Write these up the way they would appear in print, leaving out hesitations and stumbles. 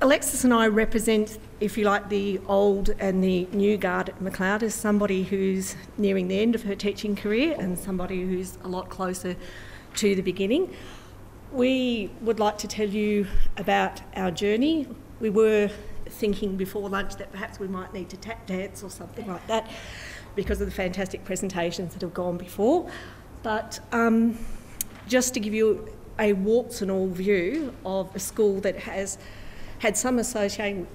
Alexis and I represent, if you like, the old and the new guard at Macleod as somebody who's nearing the end of her teaching career and somebody who's a lot closer to the beginning. We would like to tell you about our journey. We were thinking before lunch that perhaps we might need to tap dance or something like that because of the fantastic presentations that have gone before. But just to give you a warts and all view of a school that has had some association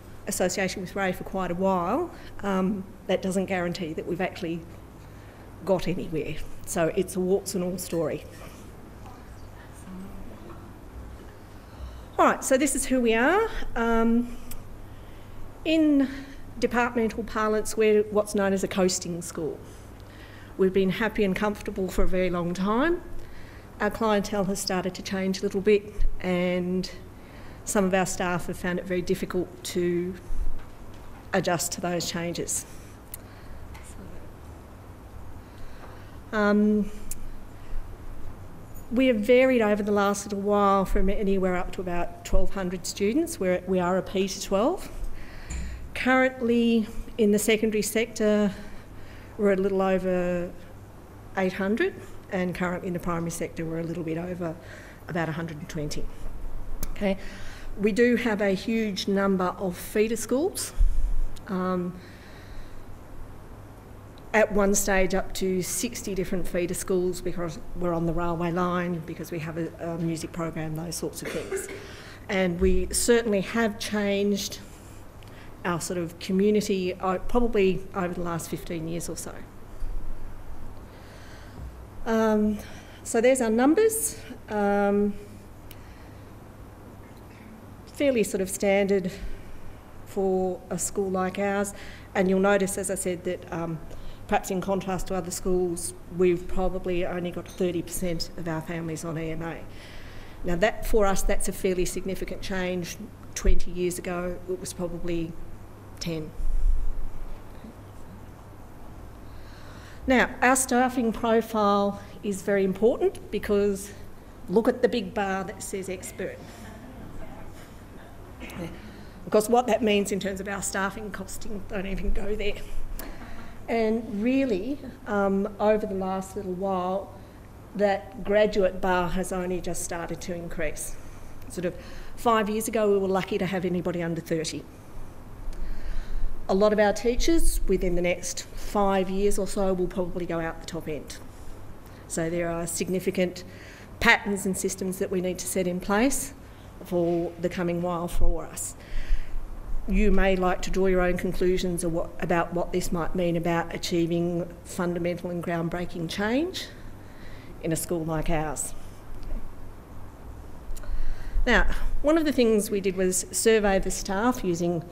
with Ray for quite a while, that doesn't guarantee that we've actually got anywhere. So it's a warts and all story. All right, so this is who we are. In departmental parlance, we're what's known as a coasting school. We've been happy and comfortable for a very long time. Our clientele has started to change a little bit, and some of our staff have found it very difficult to adjust to those changes. We have varied over the last little while from anywhere up to about 1,200 students. We are a P to 12. Currently in the secondary sector, we're a little over 800, and currently in the primary sector, we're a little bit over about 120. Okay. We do have a huge number of feeder schools. At one stage up to 60 different feeder schools because we're on the railway line, because we have a music program, those sorts of things. And we certainly have changed our sort of community probably over the last 15 years or so. So there's our numbers. Fairly sort of standard for a school like ours, and you'll notice, as I said, that perhaps in contrast to other schools, we've probably only got 30% of our families on EMA. Now that, for us, that's a fairly significant change. 20 years ago, it was probably 10. Now, our staffing profile is very important because look at the big bar that says expert. Because what that means in terms of our staffing costing, don't even go there. And really, over the last little while, that graduate bar has only just started to increase. Sort of 5 years ago, we were lucky to have anybody under 30. A lot of our teachers, within the next 5 years or so, will probably go out the top end. So there are significant patterns and systems that we need to set in place for the coming while for us. You may like to draw your own conclusions about what this might mean about achieving fundamental and groundbreaking change in a school like ours. Now, one of the things we did was survey the staff using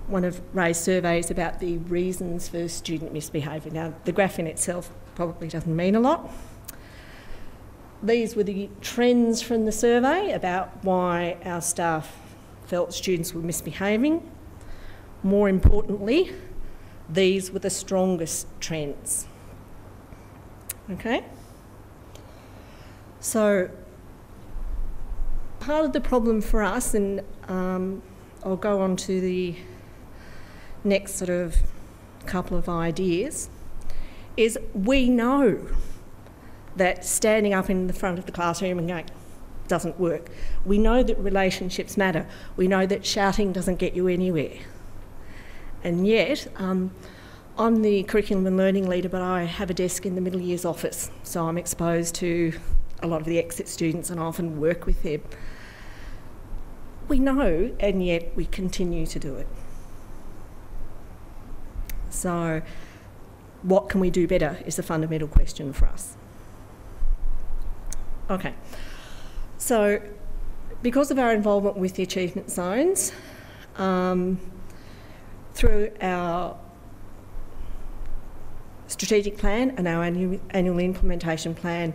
one of Ray's surveys about the reasons for student misbehaviour. Now, the graph in itself probably doesn't mean a lot. These were the trends from the survey about why our staff felt students were misbehaving. More importantly, these were the strongest trends. Okay? So, part of the problem for us, and I'll go on to the next sort of couple of ideas, is we know that standing up in the front of the classroom and going doesn't work. We know that relationships matter. We know that shouting doesn't get you anywhere. And yet, I'm the curriculum and learning leader, but I have a desk in the middle years office, so I'm exposed to a lot of the exit students and I often work with them. We know, and yet we continue to do it. So, what can we do better is a fundamental question for us. Okay, so because of our involvement with the achievement zones, through our strategic plan and our annual implementation plan,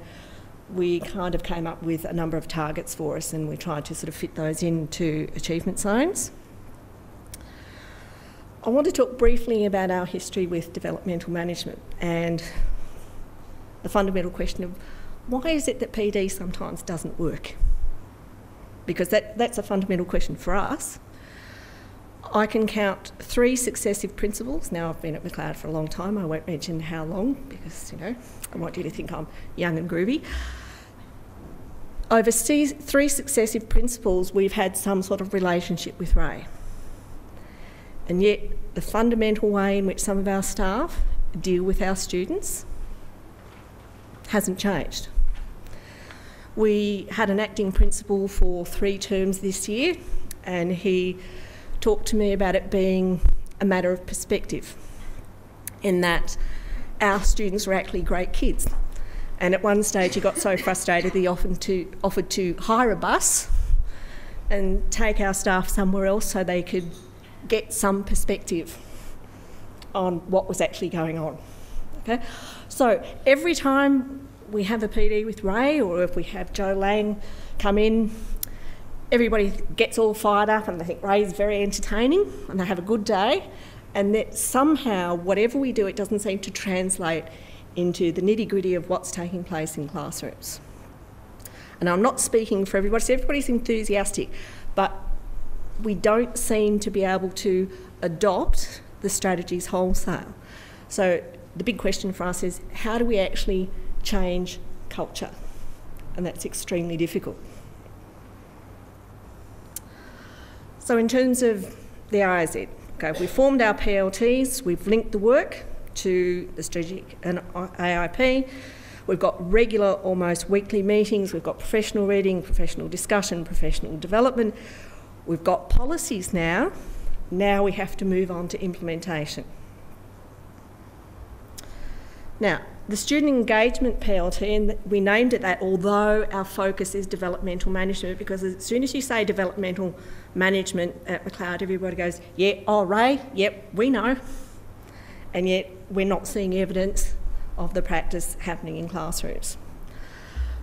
we kind of came up with a number of targets for us, and we tried to sort of fit those into achievement zones. I want to talk briefly about our history with developmental management and the fundamental question of why is it that PD sometimes doesn't work? Because that's a fundamental question for us. I can count 3 successive principals. Now, I've been at Macleod for a long time. I won't mention how long because, I want you to think I'm young and groovy. Over 3 successive principals, we've had some sort of relationship with Ray. And yet, the fundamental way in which some of our staff deal with our students hasn't changed. We had an acting principal for 3 terms this year, and he talked to me about it being a matter of perspective, in that our students were actually great kids. And at one stage he got so frustrated he offered to hire a bus and take our staff somewhere else so they could get some perspective on what was actually going on. Okay? So every time we have a PD with Ray, or if we have Joe Lang come in, everybody gets all fired up and they think Ray's very entertaining and they have a good day, and that somehow whatever we do, it doesn't seem to translate into the nitty-gritty of what's taking place in classrooms. And I'm not speaking for everybody, so everybody's enthusiastic, but we don't seem to be able to adopt the strategies wholesale. So the big question for us is, how do we actually change culture? And that's extremely difficult. So in terms of the IIZ, okay, we formed our PLTs, we've linked the work to the strategic and AIP. We've got regular, almost weekly meetings. We've got professional reading, professional discussion, professional development. We've got policies now. Now we have to move on to implementation. Now, the student engagement PLT, and we named it that, although our focus is developmental management, because as soon as you say developmental management at Macleod, everybody goes, yeah, oh, Ray, yep, we know. And yet we're not seeing evidence of the practice happening in classrooms.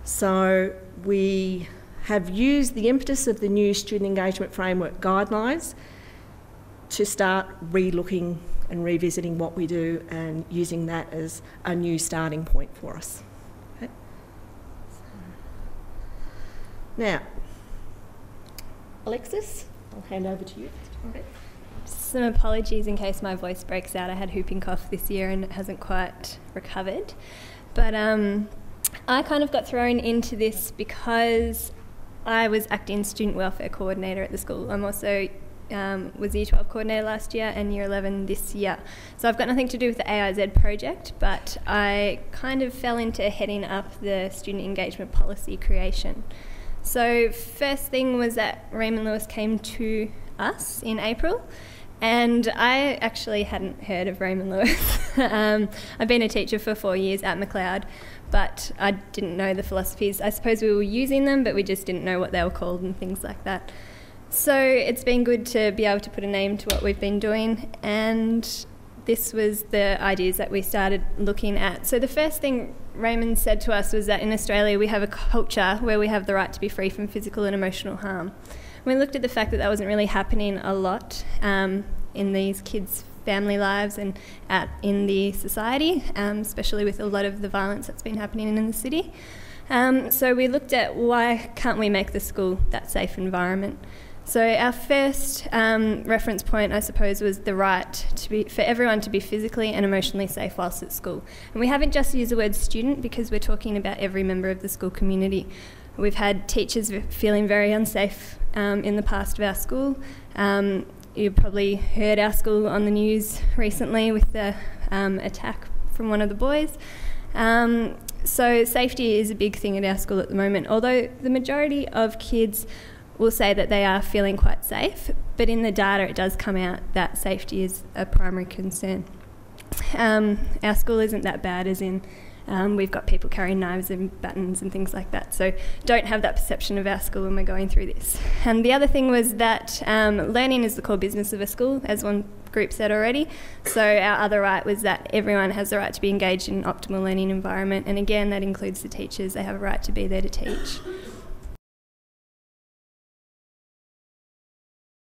So we have used the impetus of the new Student Engagement Framework guidelines to start re-looking and revisiting what we do and using that as a new starting point for us. Okay. Now, Alexis, I'll hand over to you. Okay. Some apologies in case my voice breaks out. I had whooping cough this year and it hasn't quite recovered. But I kind of got thrown into this because I was acting student welfare coordinator at the school. I'm also was Year 12 coordinator last year and Year 11 this year. So I've got nothing to do with the AIZ project, but I kind of fell into heading up the student engagement policy creation. So first thing was that Raymond Lewis came to us in April, and I actually hadn't heard of Raymond Lewis. I've been a teacher for 4 years at Macleod, but I didn't know the philosophies. I suppose we were using them, but we just didn't know what they were called and things like that. So it's been good to be able to put a name to what we've been doing, and this was the ideas that we started looking at. So the first thing Raymond said to us was that in Australia we have a culture where we have the right to be free from physical and emotional harm. We looked at the fact that that wasn't really happening a lot in these kids' family lives and in the society, especially with a lot of the violence that's been happening in the city. So we looked at why can't we make the school that safe environment. So our first reference point, I suppose, was the right for everyone to be physically and emotionally safe whilst at school. And we haven't just used the word student because we're talking about every member of the school community. We've had teachers feeling very unsafe in the past of our school. You probably heard our school on the news recently with the attack from one of the boys. So safety is a big thing at our school at the moment, although the majority of kids will say that they are feeling quite safe, but in the data it does come out that safety is a primary concern. Our school isn't that bad, as in we've got people carrying knives and batons and things like that, so don't have that perception of our school when we're going through this. And the other thing was that learning is the core business of a school, as one group said already. So our other right was that everyone has the right to be engaged in an optimal learning environment, and again that includes the teachers. They have a right to be there to teach.